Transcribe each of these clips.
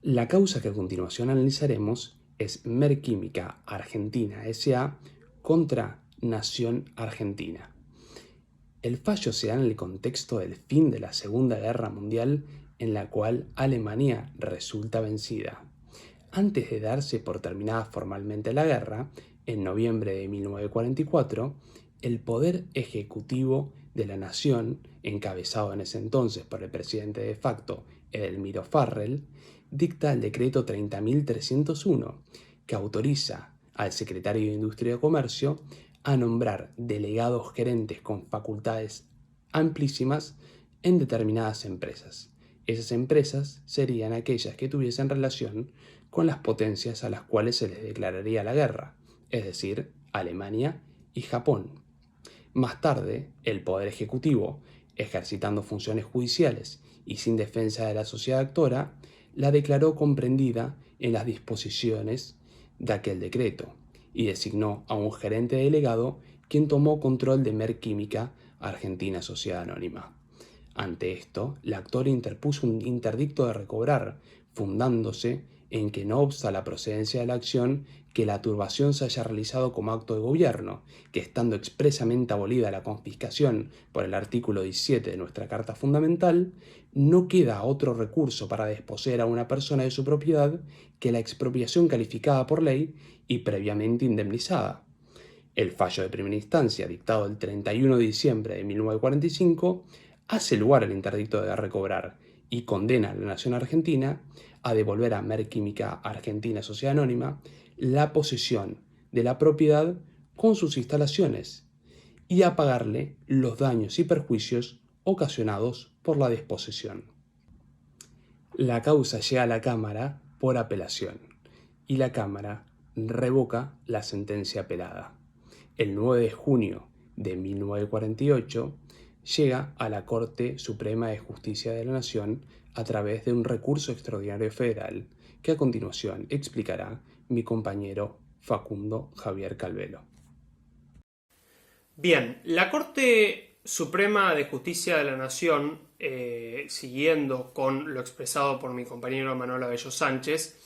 La causa que a continuación analizaremos es Merck Química Argentina S.A. contra Nación Argentina. El fallo se da en el contexto del fin de la Segunda Guerra Mundial, en la cual Alemania resulta vencida. Antes de darse por terminada formalmente la guerra, en noviembre de 1944, el poder ejecutivo de la nación, encabezado en ese entonces por el presidente de facto Edelmiro Farrell, dicta el decreto 30.301, que autoriza al secretario de Industria y Comercio a nombrar delegados gerentes con facultades amplísimas en determinadas empresas. Esas empresas serían aquellas que tuviesen relación con las potencias a las cuales se les declararía la guerra, es decir, Alemania y Japón. Más tarde, el Poder Ejecutivo, ejercitando funciones judiciales y sin defensa de la sociedad actora, la declaró comprendida en las disposiciones de aquel decreto y designó a un gerente delegado quien tomó control de Merck Química Argentina Sociedad Anónima. Ante esto, la actora interpuso un interdicto de recobrar, fundándose en que no obsta la procedencia de la acción, que la turbación se haya realizado como acto de gobierno, que estando expresamente abolida la confiscación por el artículo 17 de nuestra Carta Fundamental, no queda otro recurso para desposeer a una persona de su propiedad que la expropiación calificada por ley y previamente indemnizada. El fallo de primera instancia, dictado el 31 de diciembre de 1945, hace lugar al interdicto de recobrar y condena a la nación argentina a devolver a Merck Química Argentina Sociedad Anónima la posesión de la propiedad con sus instalaciones y a pagarle los daños y perjuicios ocasionados por la desposesión. La causa llega a la Cámara por apelación y la Cámara revoca la sentencia apelada. El 9 de junio de 1948 llega a la Corte Suprema de Justicia de la Nación a través de un recurso extraordinario federal que a continuación explicará mi compañero Facundo Javier Calvelo. Bien, la Corte Suprema de Justicia de la Nación, siguiendo con lo expresado por mi compañero Manuel Abello Sánchez,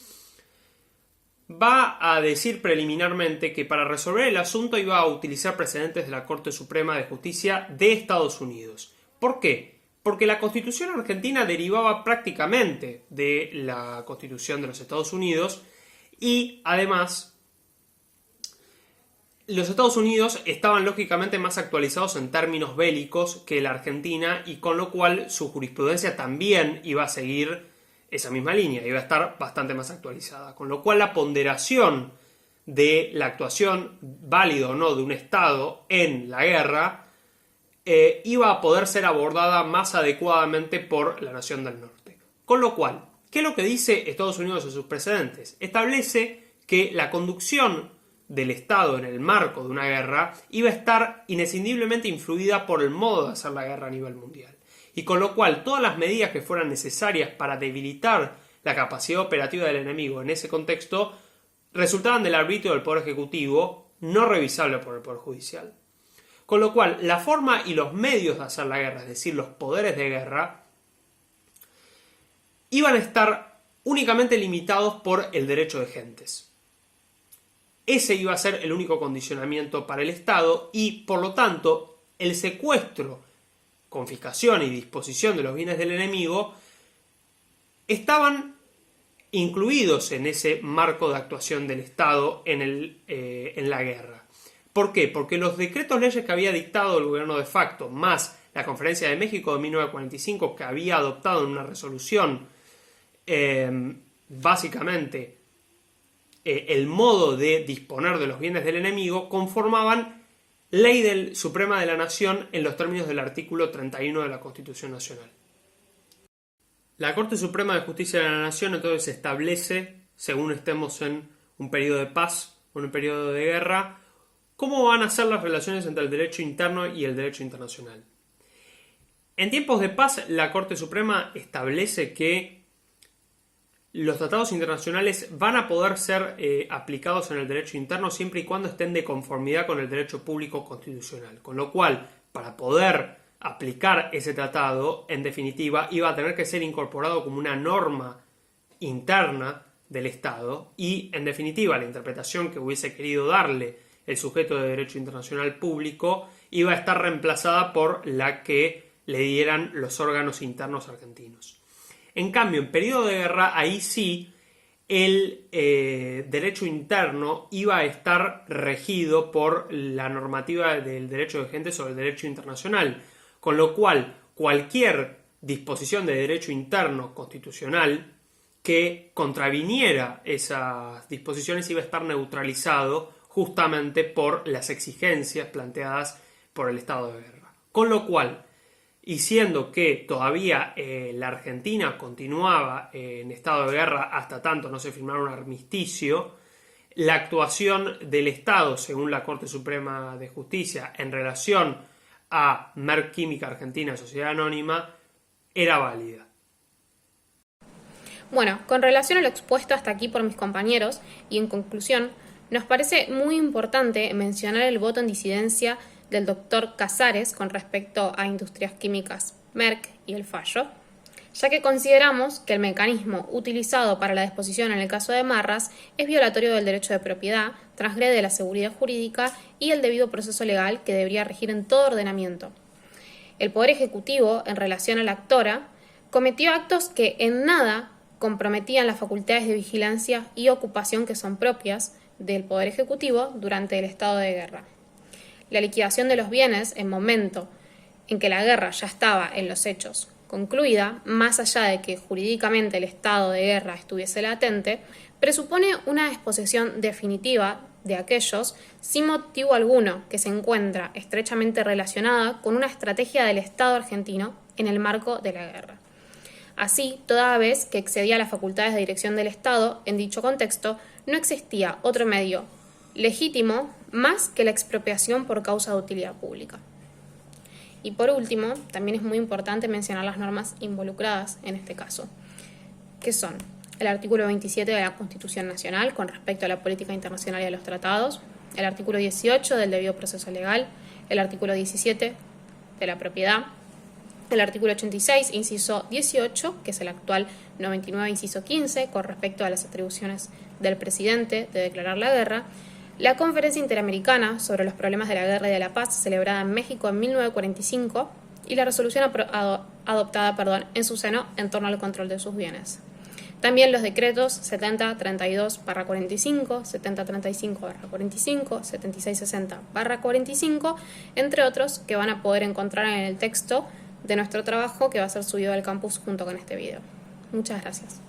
va a decir preliminarmente que para resolver el asunto iba a utilizar precedentes de la Corte Suprema de Justicia de Estados Unidos. ¿Por qué? Porque la Constitución argentina derivaba prácticamente de la Constitución de los Estados Unidos y además los Estados Unidos estaban lógicamente más actualizados en términos bélicos que la Argentina y con lo cual su jurisprudencia también iba a seguir esa misma línea, iba a estar bastante más actualizada. Con lo cual la ponderación de la actuación válida o no de un Estado en la guerra iba a poder ser abordada más adecuadamente por la nación del norte. Con lo cual, ¿qué es lo que dice Estados Unidos en sus precedentes? Establece que la conducción del Estado en el marco de una guerra iba a estar inescindiblemente influida por el modo de hacer la guerra a nivel mundial. Y con lo cual todas las medidas que fueran necesarias para debilitar la capacidad operativa del enemigo en ese contexto resultaban del arbitrio del Poder Ejecutivo, no revisable por el Poder Judicial. Con lo cual, la forma y los medios de hacer la guerra, es decir, los poderes de guerra, iban a estar únicamente limitados por el derecho de gentes. Ese iba a ser el único condicionamiento para el Estado y, por lo tanto, el secuestro, confiscación y disposición de los bienes del enemigo estaban incluidos en ese marco de actuación del Estado en la guerra. ¿Por qué? Porque los decretos leyes que había dictado el gobierno de facto, más la Conferencia de México de 1945 que había adoptado en una resolución básicamente el modo de disponer de los bienes del enemigo, conformaban ley suprema de la nación en los términos del artículo 31 de la Constitución Nacional. La Corte Suprema de Justicia de la Nación entonces establece, según estemos en un periodo de paz o en un periodo de guerra, cómo van a ser las relaciones entre el derecho interno y el derecho internacional. En tiempos de paz, la Corte Suprema establece que los tratados internacionales van a poder ser aplicados en el derecho interno siempre y cuando estén de conformidad con el derecho público constitucional. Con lo cual, para poder aplicar ese tratado, en definitiva, iba a tener que ser incorporado como una norma interna del Estado y, en definitiva, la interpretación que hubiese querido darle el sujeto de derecho internacional público iba a estar reemplazada por la que le dieran los órganos internos argentinos. En cambio, en periodo de guerra, ahí sí, el derecho interno iba a estar regido por la normativa del derecho vigente sobre el derecho internacional, con lo cual cualquier disposición de derecho interno constitucional que contraviniera esas disposiciones iba a estar neutralizado justamente por las exigencias planteadas por el estado de guerra. Con lo cual, y siendo que todavía la Argentina continuaba en estado de guerra hasta tanto no se firmara un armisticio, la actuación del Estado, según la Corte Suprema de Justicia, en relación a Merck Química Argentina Sociedad Anónima, era válida. Bueno, con relación a lo expuesto hasta aquí por mis compañeros, y en conclusión, nos parece muy importante mencionar el voto en disidencia del doctor Casares con respecto a Industrias Químicas Merck y el fallo, ya que consideramos que el mecanismo utilizado para la disposición en el caso de Marras es violatorio del derecho de propiedad, transgrede la seguridad jurídica y el debido proceso legal que debería regir en todo ordenamiento. El Poder Ejecutivo, en relación a la actora, cometió actos que en nada comprometían las facultades de vigilancia y ocupación que son propias del Poder Ejecutivo durante el estado de guerra. La liquidación de los bienes en momento en que la guerra ya estaba en los hechos concluida, más allá de que jurídicamente el estado de guerra estuviese latente, presupone una disposición definitiva de aquellos sin motivo alguno que se encuentra estrechamente relacionada con una estrategia del Estado argentino en el marco de la guerra. Así, toda vez que excedía las facultades de dirección del Estado en dicho contexto, no existía otro medio legítimo más que la expropiación por causa de utilidad pública. Y por último, también es muy importante mencionar las normas involucradas en este caso, que son el artículo 27 de la Constitución Nacional con respecto a la política internacional y a los tratados, el artículo 18 del debido proceso legal, el artículo 17 de la propiedad, el artículo 86, inciso 18, que es el actual 99, inciso 15, con respecto a las atribuciones del presidente de declarar la guerra, la Conferencia Interamericana sobre los Problemas de la Guerra y de la Paz, celebrada en México en 1945, y la resolución adoptada en su seno en torno al control de sus bienes. También los decretos 7032/45, 7035/45, 7660/45, entre otros, que van a poder encontrar en el texto de nuestro trabajo que va a ser subido al campus junto con este video. Muchas gracias.